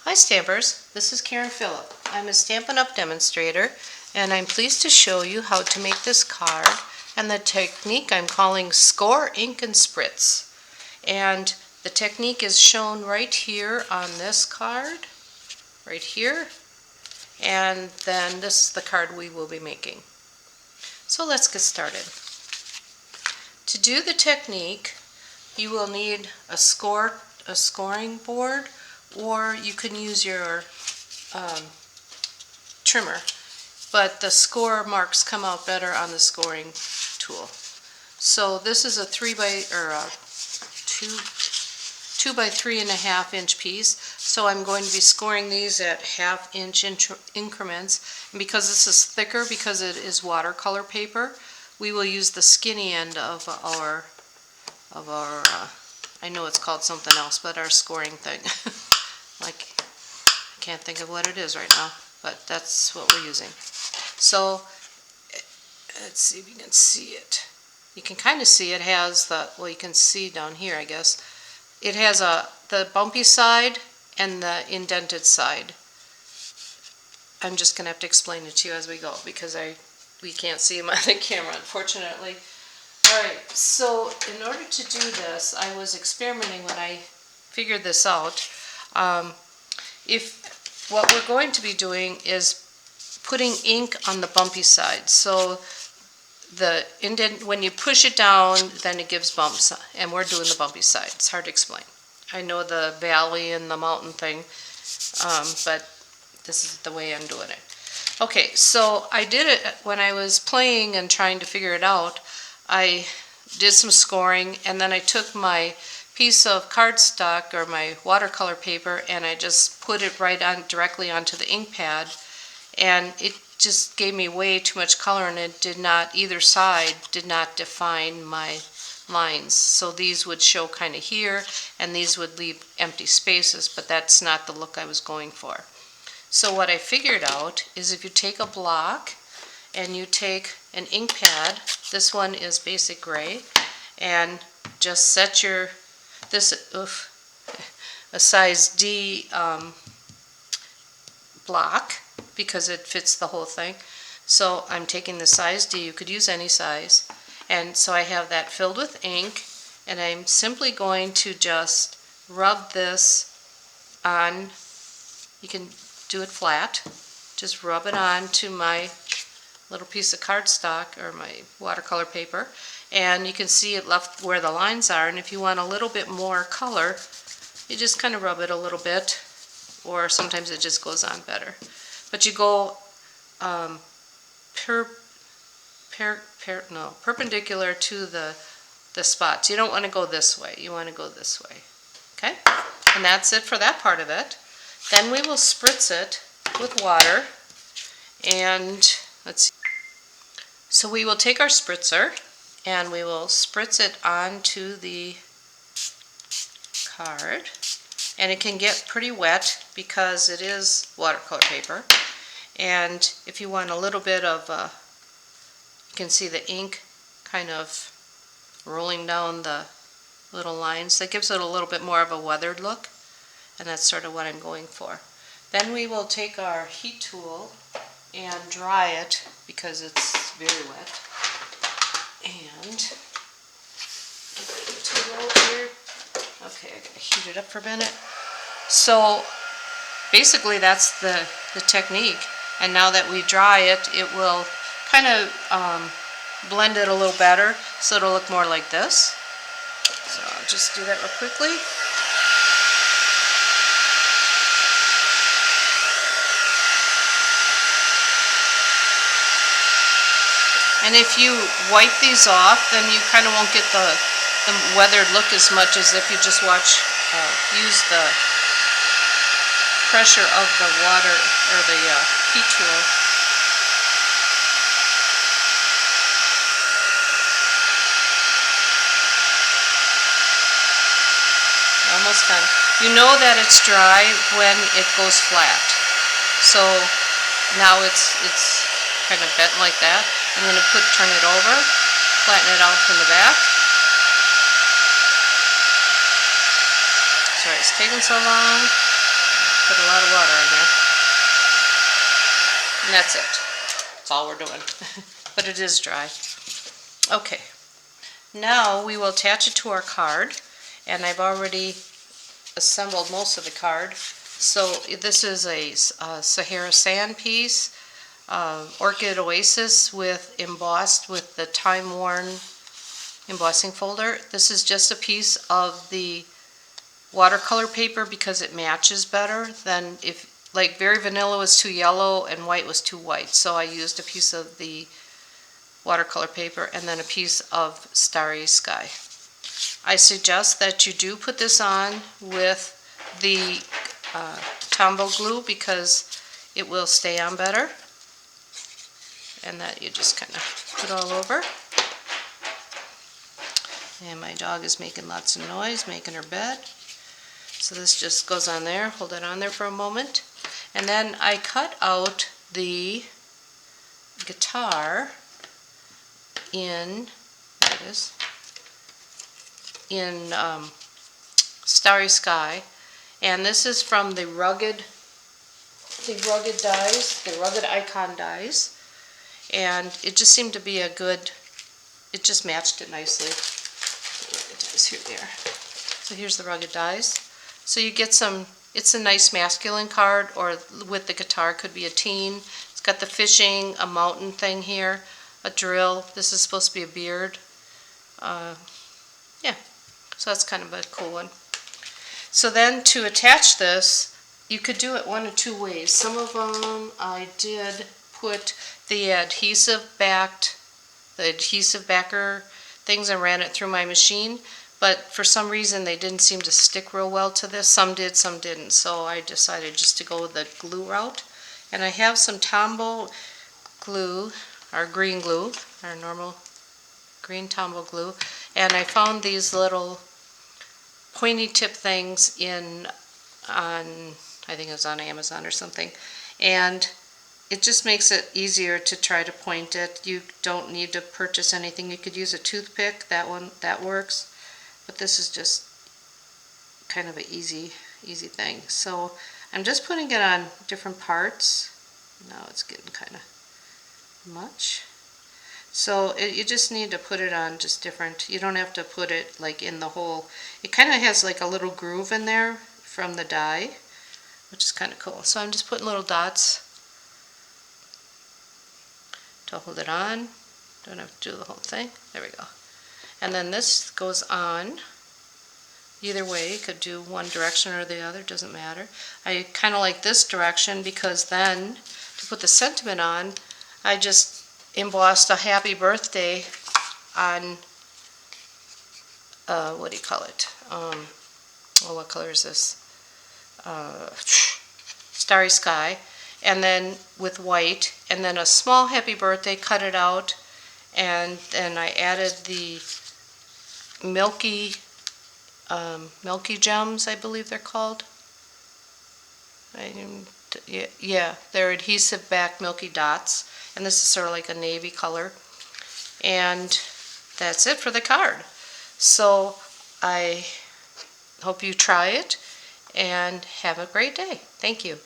Hi Stampers, this is Karen Phillip. I'm a Stampin' Up Demonstrator and I'm pleased to show you how to make this card and the technique I'm calling Score, Ink, and Spritz. And the technique is shown right here on this card, right here, and then this is the card we will be making. So let's get started. To do the technique, you will need a scoring board, or you can use your trimmer, but the score marks come out better on the scoring tool. So this is a 2 by 3.5 inch piece, so I'm going to be scoring these at 1/2 inch increments. And because this is thicker, because it is watercolor paper, we will use the skinny end of our I know it's called something else, but our scoring thing. Like, I can't think of what it is right now, but that's what we're using. So let's see if you can see it. You can kind of see it has the, well, you can see down here, I guess. It has the bumpy side and the indented side. I'm just gonna have to explain it to you as we go because we can't see them on the camera, unfortunately. Alright, so in order to do this, I was experimenting when I figured this out. If what we're going to be doing is putting ink on the bumpy side, so the indent, when you push it down, then it gives bumps, and we're doing the bumpy side. It's hard to explain. I know the valley and the mountain thing, but this is the way I'm doing it. Okay, so I did it when I was playing and trying to figure it out. I did some scoring, and then I took my piece of cardstock or my watercolor paper and I just put it right on directly onto the ink pad, and it just gave me way too much color, and it did not, either side did not define my lines. So these would show kind of here and these would leave empty spaces, but that's not the look I was going for. So what I figured out is if you take a block and you take an ink pad, this one is basic gray, and just set your, a size D block because it fits the whole thing. So I'm taking the size D, you could use any size, and so I have that filled with ink, and I'm simply going to just rub this on. You can do it flat, just rub it on to my little piece of cardstock or my watercolor paper, and you can see it left where the lines are. And if you want a little bit more color, you just kind of rub it a little bit, or sometimes it just goes on better. But you go perpendicular to the spots. You don't want to go this way, you want to go this way. Okay, and that's it for that part of it. Then we will spritz it with water, and let's see. So we will take our spritzer and we will spritz it onto the card, and it can get pretty wet because it is watercolor paper. And if you want a little bit of, you can see the ink kind of rolling down the little lines. That gives it a little bit more of a weathered look, and that's sort of what I'm going for. Then we will take our heat tool and dry it because it's very wet. And get the tool over here. Okay, I gotta heat it up for a minute. So basically that's the technique. And now that we dry it, it will kind of blend it a little better, so it'll look more like this. So I'll just do that real quickly. And if you wipe these off, then you kind of won't get the weathered look as much as if you just use the pressure of the water or the heat tool. Almost done. You know that it's dry when it goes flat. So now it's kind of bent like that. I'm going to turn it over, flatten it out from the back. Sorry it's taking so long. Put a lot of water in there. And that's it. That's all we're doing. But it is dry. Okay. Now we will attach it to our card. And I've already assembled most of the card. So this is a Sahara Sand piece, Orchid Oasis embossed with the time-worn embossing folder. This is just a piece of the watercolor paper because it matches better than if, like, Very Vanilla was too yellow and white was too white. So I used a piece of the watercolor paper and then a piece of Starry Sky. I suggest that you do put this on with the Tombow glue because it will stay on better. And that you just kind of put all over. And my dog is making lots of noise, making her bed. So this just goes on there, hold it on there for a moment. And then I cut out the guitar in, there it is, in Starry Sky. And this is from the rugged dies, the rugged icon dies. And it just seemed to be a good, it just matched it nicely. Here they are. So here's the rugged dies. So you get some, it's a nice masculine card, or with the guitar could be a teen. It's got the fishing, a mountain thing here, a drill. This is supposed to be a beard. Yeah, so that's kind of a cool one. So then to attach this, you could do it one of two ways. Some of them I did put the adhesive backer things and ran it through my machine, but for some reason they didn't seem to stick real well to this. Some did, some didn't, so I decided just to go with the glue route. And I have some Tombow glue, our green glue, our normal green Tombow glue, and I found these little pointy tip things I think it was on Amazon or something, and it just makes it easier to try to point it. You don't need to purchase anything. You could use a toothpick, that works, but this is just kind of an easy thing. So I'm just putting it on different parts. Now it's getting kind of much. So you just need to put it on just different, you don't have to put it like in the whole, it kind of has like a little groove in there from the die, which is kind of cool. So I'm just putting little dots to hold it on. Don't have to do the whole thing. There we go. And then this goes on either way. You could do one direction or the other, doesn't matter. I kind of like this direction because then to put the sentiment on, I just embossed a happy birthday on, what do you call it? What color is this? Starry Sky. And then with white, and then a small happy birthday, cut it out, and then I added the milky gems, I believe they're called. Yeah, they're adhesive back milky dots, and this is sort of like a navy color. And that's it for the card. So I hope you try it and have a great day. Thank you.